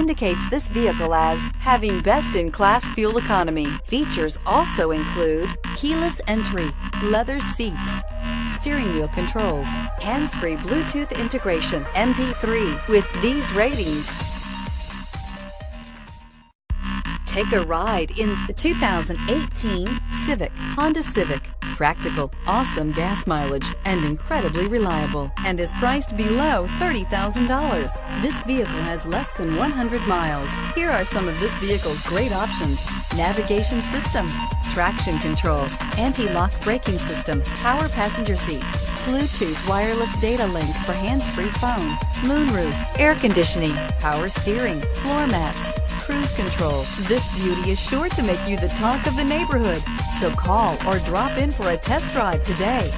indicates this vehicle as having best-in-class fuel economy. Features also include keyless entry, leather seats, steering wheel controls, hands-free Bluetooth integration, MP3. With these ratings, take a ride in the 2018 Honda Civic. Practical, awesome gas mileage, and incredibly reliable, and is priced below $30,000. This vehicle has less than 100 miles. Here are some of this vehicle's great options: navigation system, traction control, anti-lock braking system, power passenger seat, Bluetooth wireless data link for hands-free phone, moonroof, air conditioning, power steering, floor mats, cruise control. This beauty is sure to make you the talk of the neighborhood. So call or drop in for a test drive today.